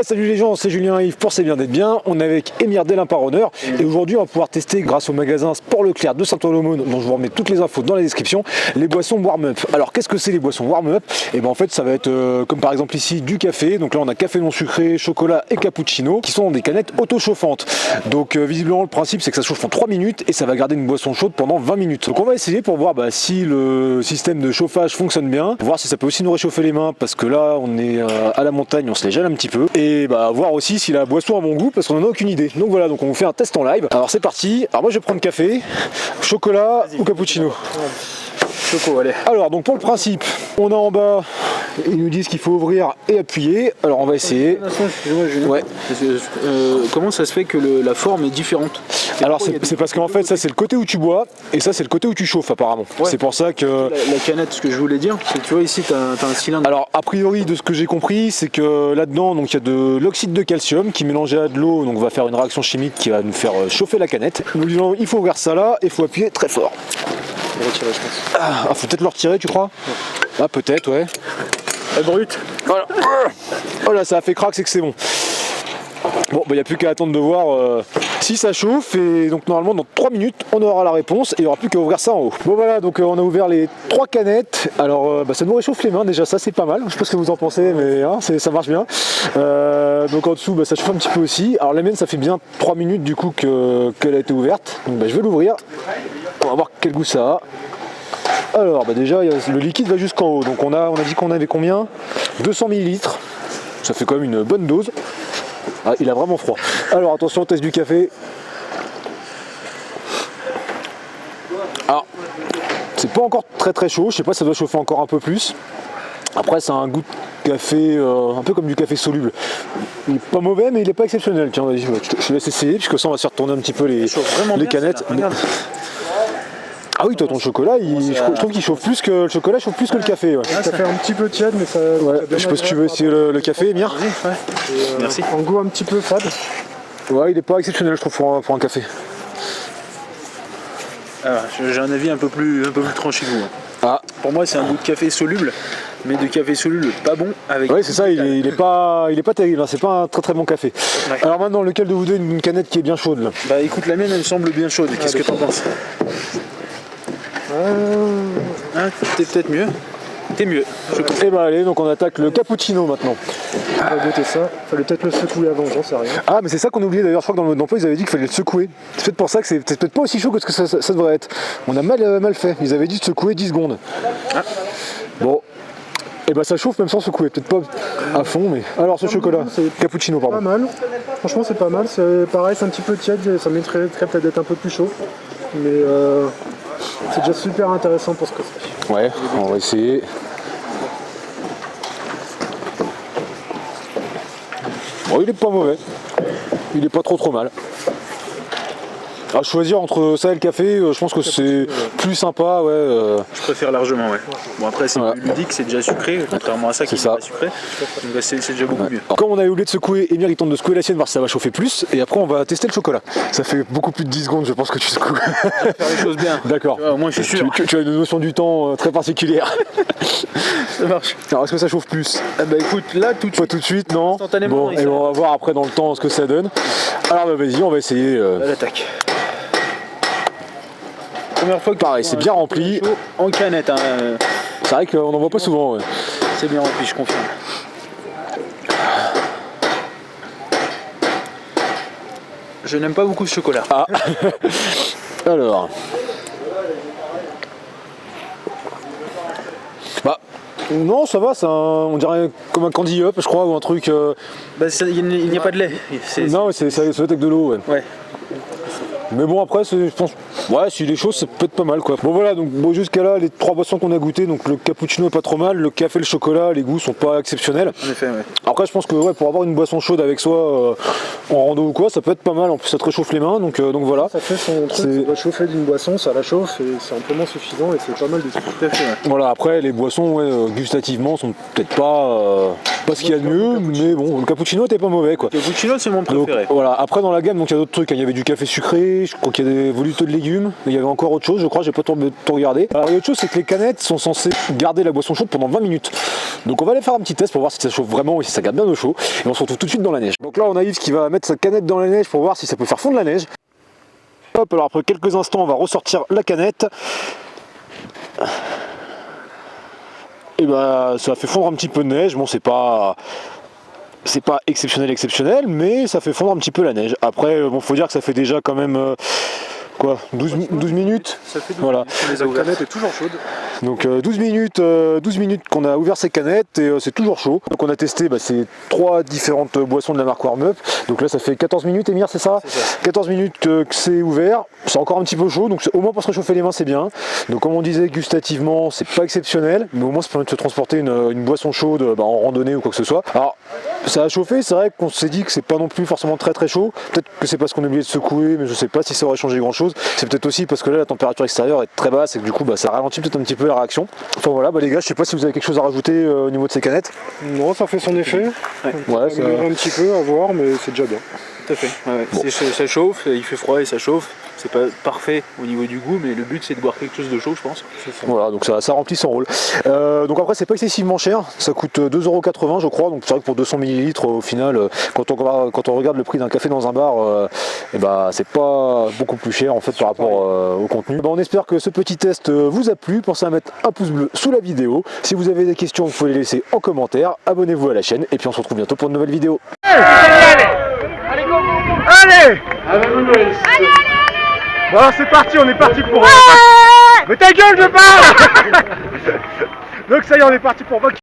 Salut les gens, c'est Julien Yves pour C'est bien d'être bien. On est avec Émir Delin-Paronneur et aujourd'hui on va pouvoir tester grâce au magasin Sport Leclerc de Saint-Ouen-l'Aumône, dont je vous remets toutes les infos dans la description, les boissons warm-up. Alors qu'est-ce que c'est les boissons warm-up? Et ben en fait ça va être comme par exemple ici du café. Donc là on a café non sucré, chocolat et cappuccino qui sont dans des canettes auto-chauffantes. Donc visiblement le principe c'est que ça chauffe en 3 minutes et ça va garder une boisson chaude pendant 20 minutes. Donc on va essayer pour voir si le système de chauffage fonctionne bien, voir si ça peut aussi nous réchauffer les mains parce que là on est à la montagne, on se les gèle un petit peu. Et voir aussi si la boisson a bon goût parce qu'on en a aucune idée. Donc voilà, donc on vous fait un test en live. Alors c'est parti. Alors moi je vais prendre café, chocolat ou cappuccino. Choco, allez. Alors donc pour le principe, on a en bas, ils nous disent qu'il faut ouvrir et appuyer. Alors on va essayer. Ouais. Comment ça se fait que la forme est différente? Alors c'est parce qu'en fait ça c'est le côté où tu bois et ça c'est le côté où tu chauffes apparemment. Ouais. C'est pour ça que... La canette, ce que je voulais dire, c'est que tu vois ici tu as un cylindre. Alors a priori de ce que j'ai compris c'est que là-dedans donc il y a de l'oxyde de calcium qui mélangé à de l'eau donc va faire une réaction chimique qui va nous faire chauffer la canette. Nous disons il faut ouvrir ça là et il faut appuyer très fort. Retirer, je pense. Faut peut-être le retirer tu crois? Ouais. Ah peut-être ouais. Elle brute. Voilà. Oh là ça a fait crack, c'est que c'est bon. Bon, il n'y a plus qu'à attendre de voir si ça chauffe et donc normalement dans 3 minutes on aura la réponse et il n'y aura plus qu'à ouvrir ça en haut. Bon voilà, donc on a ouvert les 3 canettes. Alors ça nous réchauffe les mains déjà, ça c'est pas mal. Je sais pas ce que vous en pensez mais hein, ça marche bien. Donc en dessous ça chauffe un petit peu aussi. Alors la mienne ça fait bien 3 minutes du coup qu'elle a été ouverte. Donc je vais l'ouvrir. On va voir quel goût ça a. Alors déjà le liquide va jusqu'en haut. Donc on a dit qu'on avait combien? 200 ml. Ça fait quand même une bonne dose. Ah, il a vraiment froid. Alors attention, test du café. Alors, c'est pas encore très chaud, je sais pas, ça doit chauffer encore un peu plus. Après, c'est un goût de café, un peu comme du café soluble. Il est pas mauvais, mais il est pas exceptionnel. Tiens, vas-y, je te laisse essayer, puisque ça, on va se faire tourner un petit peu les canettes. Ah oui, toi ton chocolat, je trouve qu'il chauffe plus que le chocolat, chauffe plus que le café. Ouais. Ça fait un petit peu tiède, mais ça. Ouais, je sais pas si tu veux essayer le café, Émir. Ouais. Merci. En goût un petit peu fade. Ouais, il est pas exceptionnel, je trouve, pour un café. Alors, j'ai un avis un peu plus tranché que vous. Ah. Pour moi, c'est un goût de café soluble, mais de café soluble pas bon avec. Oui, c'est ça, il est pas terrible, hein, c'est pas un très bon café. Ouais. Alors maintenant, lequel de vous deux une canette qui est bien chaude là? Bah écoute, la mienne elle me semble bien chaude. Qu'est-ce que t'en penses? T'es peut-être mieux. T'es mieux. Et allez, donc on attaque le cappuccino maintenant. On va goûter ça. Fallait peut-être le secouer avant, j'en sais rien. Ah, mais c'est ça qu'on a oublié d'ailleurs. Je crois que dans le mode d'emploi, ils avaient dit qu'il fallait le secouer. C'est peut-être pour ça que c'est peut-être pas aussi chaud que ce que ça devrait être. On a mal fait. Ils avaient dit de secouer 10 secondes. Ah. Bon. Et ça chauffe même sans secouer. Peut-être pas à fond, mais. Alors ce chocolat, cappuccino, pardon. Pas mal. Franchement, c'est pas mal. C'est pareil, c'est un petit peu tiède. Ça mériterait peut-être d'être un peu plus chaud. Mais c'est déjà super intéressant pour ce que c'est. Ouais, on va essayer. Bon, il est pas mauvais. Il est pas trop mal. À choisir entre ça et le café, je pense que c'est plus sympa, ouais. Je préfère largement, ouais. Bon après c'est plus ludique, c'est déjà sucré, contrairement à ça qui est pas sucré. Donc c'est déjà beaucoup mieux. Comme on avait oublié de secouer, Émir il tente de secouer la sienne, voir si ça va chauffer plus, et après on va tester le chocolat. Ça fait beaucoup plus de 10 secondes, je pense que tu secoues. Je vais faire les choses bien. D'accord. Au moins je suis sûr. Tu as une notion du temps très particulière. Ça marche. Alors est-ce que ça chauffe plus? Bah écoute, là tout de suite. Pas tout de suite, non. Instantanément. Bon, et on va voir après dans le temps ce que ça donne. Alors vas-y, on va essayer. L'attaque. Première fois que pareil, c'est bien rempli. En canette. Hein. C'est vrai qu'on n'en voit pas souvent. Ouais. C'est bien rempli, je confirme. Je n'aime pas beaucoup ce chocolat. Ah. Alors. Non, ça va, on dirait comme un candy up, je crois, ou un truc. Il n'y a pas de lait. Non, ça doit être avec de l'eau. Ouais. Mais bon après je pense ouais s'il est chaud ça peut être pas mal quoi. Bon voilà donc jusqu'à là les 3 boissons qu'on a goûtées, donc le cappuccino est pas trop mal, le café, le chocolat, les goûts sont pas exceptionnels. En effet ouais. Après je pense que pour avoir une boisson chaude avec soi en rando ou quoi ça peut être pas mal, en plus ça te réchauffe les mains donc voilà. Ça fait son truc, ça va chauffer d'une boisson, ça la chauffe et c'est amplement suffisant et c'est pas mal du tout. Tout à fait, ouais. Voilà après les boissons gustativement sont peut-être pas ce qu'il y a de mieux, mais bon le cappuccino était pas mauvais quoi. Le cappuccino c'est mon préféré. Donc, voilà après dans la gamme donc il y a d'autres trucs, il y avait du café sucré, thé, je crois qu'il y a des volutos de légumes, il y avait encore autre chose, je crois, j'ai pas tout regardé. Alors il y a autre chose, c'est que les canettes sont censées garder la boisson chaude pendant 20 minutes. Donc on va aller faire un petit test pour voir si ça chauffe vraiment et si ça garde bien au chaud. Et on se retrouve tout de suite dans la neige. Donc là on a Yves qui va mettre sa canette dans la neige pour voir si ça peut faire fondre la neige. Hop, alors après quelques instants on va ressortir la canette. Et bah ça fait fondre un petit peu de neige, bon c'est pas exceptionnel, mais ça fait fondre un petit peu la neige. Après, bon, faut dire que ça fait déjà quand même 12 minutes. Ça fait 12 voilà. minutes. La canette est toujours chaude. Donc 12 minutes qu'on a ouvert ces canettes et c'est toujours chaud. Donc on a testé ces 3 différentes boissons de la marque Warm Up. Donc là ça fait 14 minutes, Émir, c'est ça, 14 minutes que c'est ouvert. C'est encore un petit peu chaud, donc au moins pour se réchauffer les mains c'est bien. Donc comme on disait, gustativement c'est pas exceptionnel, mais au moins ça permet de se transporter une boisson chaude en randonnée ou quoi que ce soit. Alors ça a chauffé, c'est vrai qu'on s'est dit que c'est pas non plus forcément très chaud. Peut-être que c'est parce qu'on a oublié de secouer, mais je sais pas si ça aurait changé grand chose. C'est peut-être aussi parce que là la température extérieure est très basse et que du coup ça ralentit peut-être un petit peu la réaction. Enfin voilà, les gars, je sais pas si vous avez quelque chose à rajouter au niveau de ces canettes. Non, ça fait son effet. Ouais, ça... un petit peu à voir, mais c'est déjà bien. Tout à fait. Ouais. Bon. Ça chauffe, il fait froid et ça chauffe. C'est pas parfait au niveau du goût, mais le but c'est de boire quelque chose de chaud, je pense. Voilà, donc ça remplit son rôle. Donc après, c'est pas excessivement cher, ça coûte 2,80 € je crois, donc c'est vrai que pour 200 ml au final, quand on regarde le prix d'un café dans un bar, c'est pas beaucoup plus cher en fait par rapport au contenu. On espère que ce petit test vous a plu, pensez à mettre un pouce bleu sous la vidéo. Si vous avez des questions, vous pouvez les laisser en commentaire, abonnez-vous à la chaîne et puis on se retrouve bientôt pour une nouvelle vidéo. Allez, bon, c'est parti, on est parti pour... Mais ta gueule, je parle. Donc ça y est, on est parti pour...